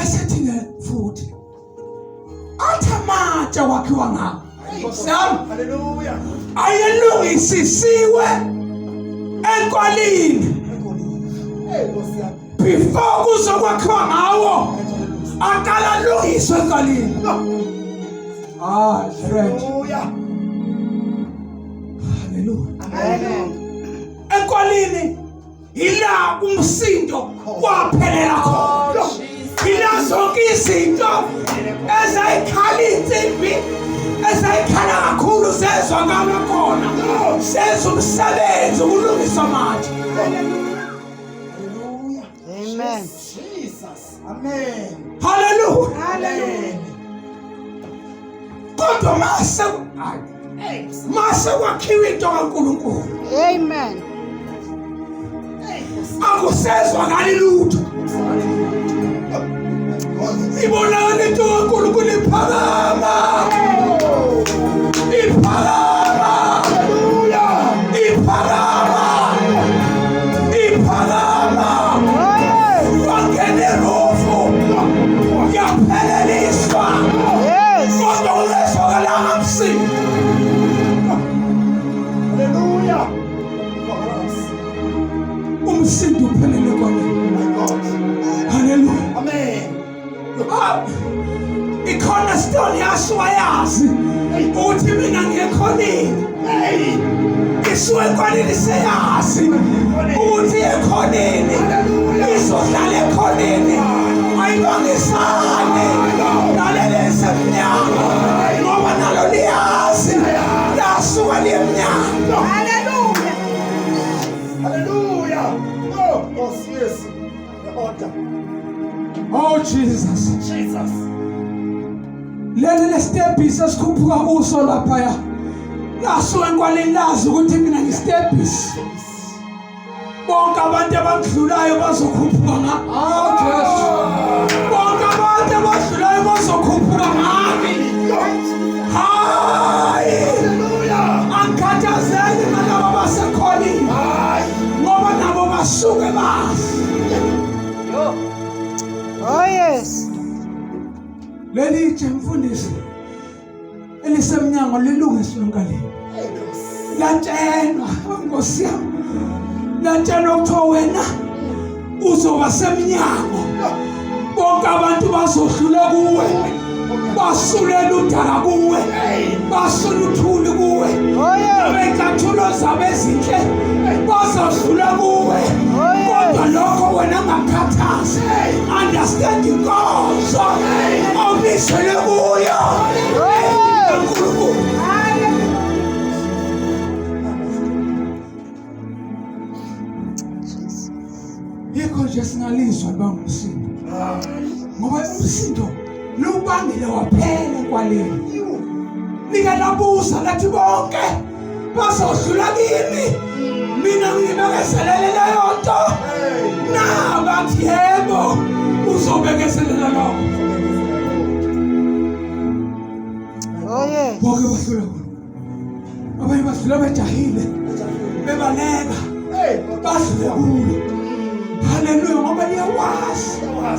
asethi futhi athi amatshe wakhiwa ngawo Hallelujah. ayelungisisiwe enkwalini before kuzokwakhiwa ngawo aqala alungiswe enkwalini. Friend. Hallelujah. Amen. Enkwalini ila umsindo kwaphelela khona. Ila zonke izinto ezayikhala insimbi ezayikhala kakhulu sezwa ngaba khona. Senza umsebenzi ukulungisa manje. Hallelujah. Amen. Jesus. Amen. Hallelujah. Amen. Kodwa mase kwakhiwa into kaNkulunkulu Amen. akusezwakali lutho. Ibonakala into kaNkulunkulu iphakama. Iphakama. Iphakama. Iphakama. Wangene rofu. Yapheleliswa. Yes. Kodwa ungezwakala msindo. Hallelujah. Umsindo uphelele kwami. My God. Hallelujah. Amen. I-cornerstone yasuka yazi ukuthi mina ngiyekhoneni. Isuke ekhoneni seyazi ukuthi ekhoneni izohlala ekhoneni ayilungisane naleli esemnyama ngoba nalo liyazi lasuka liyemnyama. Hallelujah. Hallelujah. Oh, yes. The order. Oh Jesus. Jesus. Leli lestebhisi esikhuphuka kuso laphaya lasuka enkwaleni lazi ukuthi mina ngistebhisi. Bonke abantu abadlulayo bazokhuphuka Jesu. Bonke abantu abadlulayo bazokhuphuka ngami. Hayi. Angikhathazeki nalabo basekhoneni ngoba nabo basuke bazi. Oh yes. Leli itshe mfundisi elisemnyango lilungiswe enkaleni. Latshelwa Nkosi yami. Latshelwa ukuthi wena uzoba semnyango. Bonke abantu bazodlula kuwe. Basulela udaka kuwe. Basula uthuli kuwe. Oh yes. Abekathulo zabo ezinhle bazodlula kuwe. Kodwa lokho wena ungakhathazi. Understand inkonzo obisele kuyo. uNkulunkulu. Yikho nje singalizwa bangumsindo. Ngoba umsindo lubangile waphela enkwaleni. Nika labuza lathi bonke bazodlula kimi. Mina ngibekezelele leyo nto. Na bathi yebo uzobekezelela lokho. Oh yes. Bonke badlula kulo. Abanye badlula bejahile. Bebaleka. Badlule kulo. Hallelujah ngoba liyawazi